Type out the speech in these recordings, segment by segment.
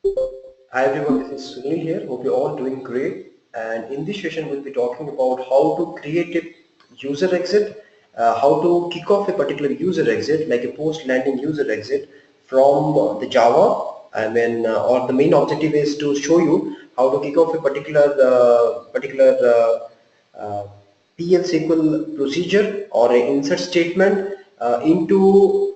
Hi everyone, this is Sunil here. Hope you're all doing great. And in this session, we'll be talking about how to create a user exit, how to kick off a particular user exit, like a post-landing user exit from the Java. Or the main objective is to show you how to kick off a particular PL SQL procedure or an insert statement into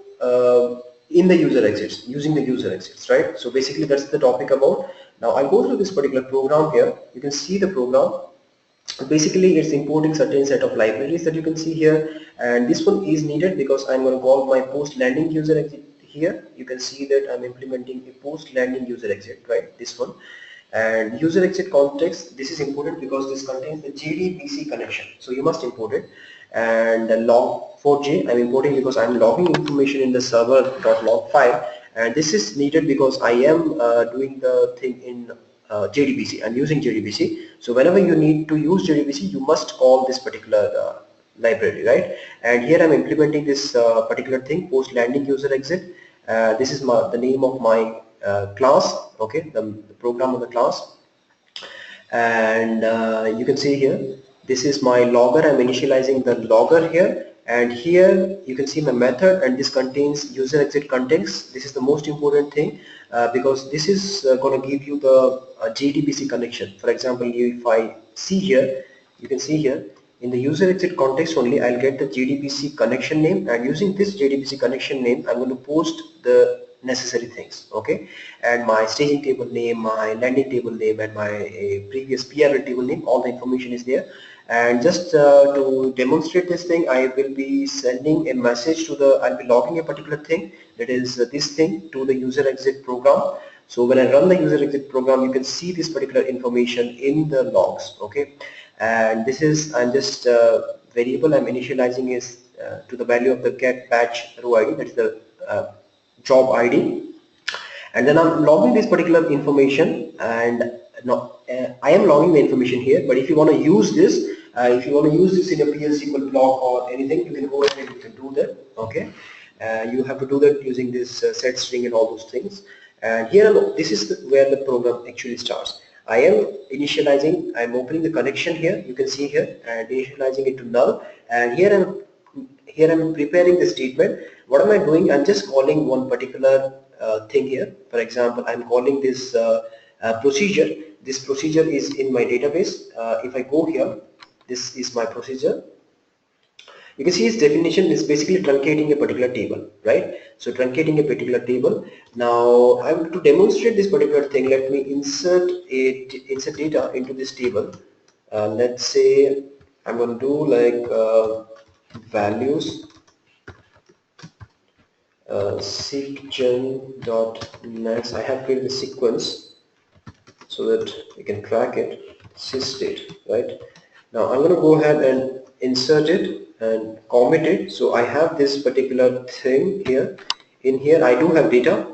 in the user exits, using the user exits, right? So basically that's the topic about. Now I'll go through this particular program here. You can see the program. Basically it's importing certain set of libraries that you can see here, and this one is needed because I'm going to call my post landing user exit here. You can see that I'm implementing a post landing user exit, right? This one. And user exit context, this is important because this contains the JDBC connection, so you must import it. And the log4j I'm importing because I'm logging information in the server.log file, and this is needed because I am doing the thing in JDBC. I'm using JDBC, so whenever you need to use JDBC, you must call this particular library, right? And here I'm implementing this particular thing, post landing user exit. This is the name of my class, okay, the program of the class. And you can see here, this is my logger. I'm initializing the logger here, and here you can see my method, and this contains user exit context. This is the most important thing because this is going to give you the JDBC connection. For example, if I see here, you can see here in the user exit context only, I'll get the JDBC connection name, and using this JDBC connection name, I'm going to post the necessary things, okay? And my staging table name, my landing table name, and my previous PRL table name, all the information is there. And just to demonstrate this thing, I will be sending a message to the, I'll be logging a particular thing, that is this thing, to the user exit program. So when I run the user exit program, you can see this particular information in the logs, okay? And this is, I'm just variable I'm initializing is to the value of the get batch row ID, that is the job ID, and then I'm logging this particular information. And no, I am logging the information here, but if you want to use this, if you want to use this in a PL SQL block or anything, you can go ahead and you can do that, okay? You have to do that using this set string and all those things. And here, this is where the program actually starts. I am initializing, I'm opening the connection here, you can see here, and initializing it to null. And here I'm preparing the statement. What am I doing? I'm just calling one particular thing here. For example, I'm calling this procedure. This procedure is in my database. If I go here, this is my procedure. You can see its definition is basically truncating a particular table, right? So truncating a particular table. Now I want to demonstrate this particular thing. Let me insert data into this table. Let's say I'm going to do like values seqgen.next. I have created a sequence so that we can track it, sysdate, right? Now I'm going to go ahead and insert it and commit it. So I have this particular thing here. In here I do have data.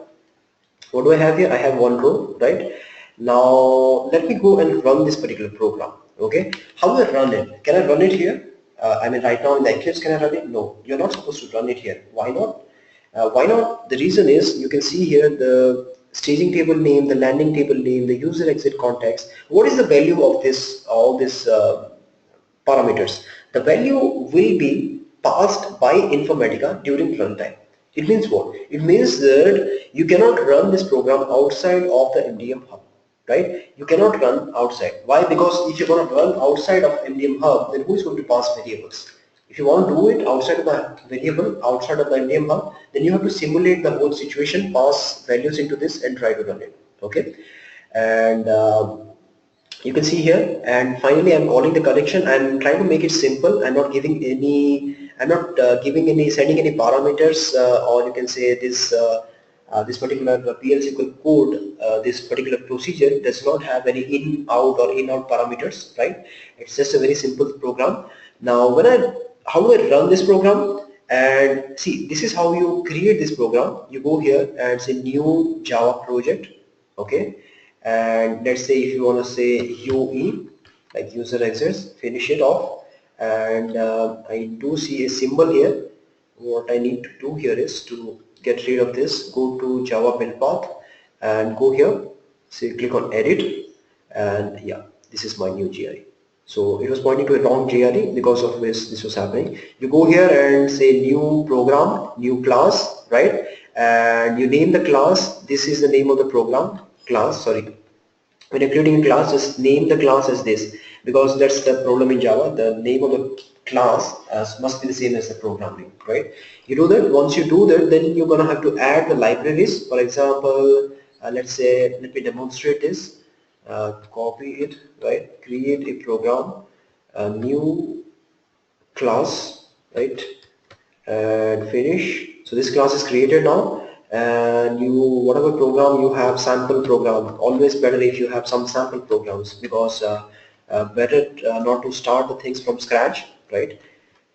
What do I have here? I have one row, right? Now let me go and run this particular program, okay? How do I run it? Can I run it here? I mean, right now in the Eclipse, can I run it? No, you're not supposed to run it here. Why not? Why not? The reason is, you can see here the staging table name, the landing table name, the user exit context. What is the value of this, all this parameters? The value will be passed by Informatica during runtime. It means what? It means that you cannot run this program outside of the MDM hub, right? You cannot run outside. Why? Because if you're going to run outside of MDM hub, then who is going to pass variables? If you want to do it outside of the variable, outside of the MDM hub, then you have to simulate the whole situation, pass values into this and try to run it, okay? And you can see here, and finally I'm calling the connection. I'm trying to make it simple. I'm not giving any, I'm not giving any, sending any parameters, or you can say this this particular PL SQL code, this particular procedure does not have any in out or in out parameters, right? It's just a very simple program. Now when how do I run this program? And see, this is how you create this program. You go here and say new Java project, okay? And let's say if you want to say UE, like user exits, finish it off. And I do see a symbol here. What I need to do here is to get rid of this, go to Java build path and go here. So you click on edit, and yeah, this is my new GRE. So it was pointing to a wrong GRE, because of which this was happening. You go here and say new program, new class, right? And you name the class. This is the name of the program class, sorry. When you're creating a class, just name the class as this, because that's the problem in Java. The name of the class must be the same as the program name, right? You do that. Once you do that, then you're gonna have to add the libraries. For example, let's say, let me demonstrate this. Copy it, right? Create a program, a new class, right? And finish. So this class is created now, and you, whatever program you have, sample program, always better if you have some sample programs, because better not to start the things from scratch, right?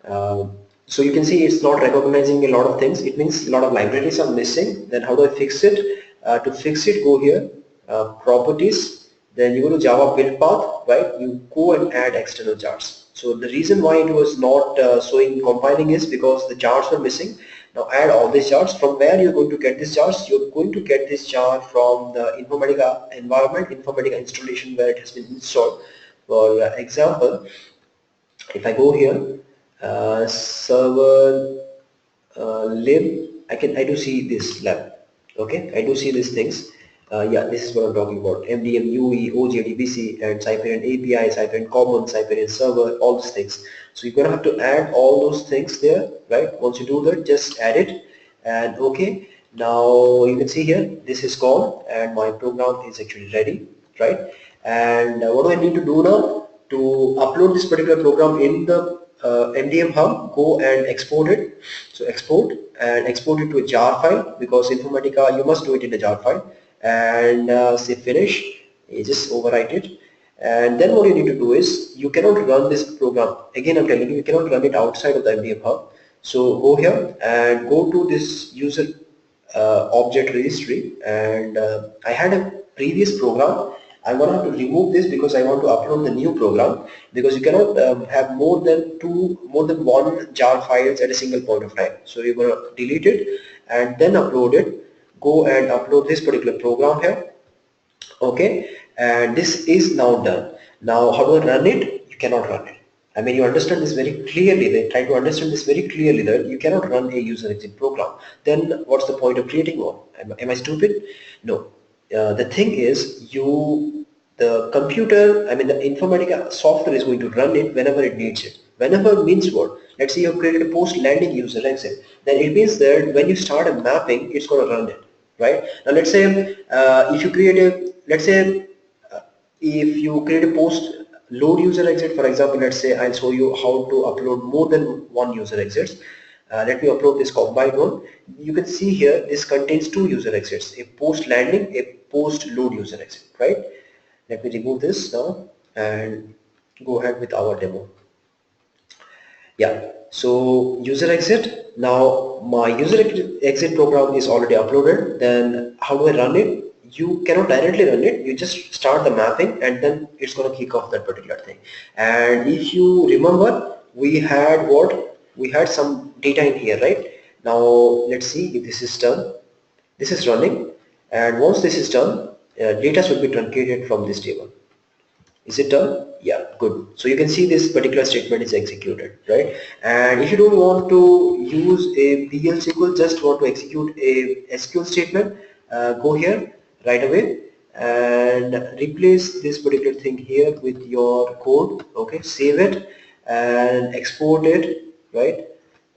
So you can see it's not recognizing a lot of things. It means a lot of libraries are missing. Then how do I fix it? To fix it, go here, properties, then you go to Java build path, right? You go and add external jars. So the reason why it was not showing compiling is because the jars were missing. Now add all these jars. From where you're going to get these jars? You're going to get this jar from the Informatica environment, Informatica installation, where it has been installed. For example, if I go here, server lib, I do see this lab. Okay, I do see these things. Yeah, this is what I'm talking about. MDM, UE, OJDBC, and Cyprian API, Cyprian Common, Cyprian Server, all these things. So you're gonna have to add all those things there, right? Once you do that, just add it, and okay. Now you can see here, this is gone, and my program is actually ready, right? And what do I need to do now? To upload this particular program in the MDM hub, go and export it. So export, and export it to a jar file, because Informatica, you must do it in a jar file, and say finish. You just overwrite it, and then what you need to do is, you cannot run this program, again I'm telling you, you cannot run it outside of the MDM hub. So go here and go to this user object registry, and I had a previous program. I'm going to have to remove this, because I want to upload the new program, because you cannot have more than one jar files at a single point of time. So you're going to delete it and then upload it. Go and upload this particular program here. Okay, and this is now done. Now how do I run it? You cannot run it. I mean, you understand this very clearly. They try to understand this very clearly, that you cannot run a user exit program. Then what's the point of creating one? Am I stupid? No. The thing is, the computer, I mean the Informatica software is going to run it whenever it needs it. Whenever means what? Let's say you have created a post landing user exit. Then it means that when you start a mapping, it's going to run it, right? Now let's say if you create a, let's say if you create a post load user exit, for example, let's say I'll show you how to upload more than one user exits. Let me upload this combined one. You can see here this contains two user exits, a post landing, a post load user exit, right? Let me remove this now and go ahead with our demo. Yeah, so user exit. Now my user exit program is already uploaded. Then how do I run it? You cannot directly run it. You just start the mapping, and then it's going to kick off that particular thing. And if you remember, we had what? We had some data in here, right? Now let's see if this is done. This is running, and once this is done, data should be truncated from this table. Is it done? Yeah, good. So you can see this particular statement is executed, right? And if you don't want to use a PL SQL, just want to execute a SQL statement, go here right away and replace this particular thing here with your code. Okay, save it and export it, right?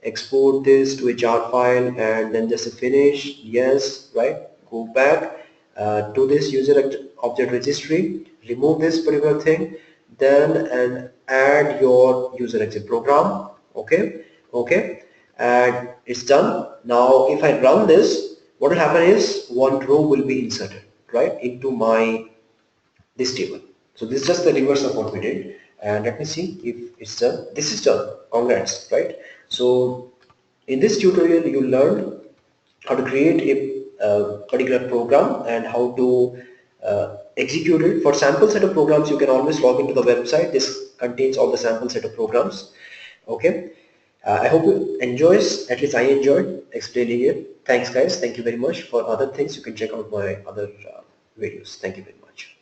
Export this to a jar file, and then just a finish. Yes, right? Go back to this user object registry, remove this particular thing, then and add your user exit program. Okay, okay, and it's done. Now if I run this, what will happen is one row will be inserted right into my this table. So this is just the reverse of what we did, and let me see if it's done. This is done. Congrats, right? So in this tutorial you learned how to create a particular program and how to execute it. For sample set of programs, you can always log into the website. This contains all the sample set of programs. Okay, I hope you enjoys, at least I enjoyed explaining it. Thanks guys, thank you very much. For other things you can check out my other videos. Thank you very much.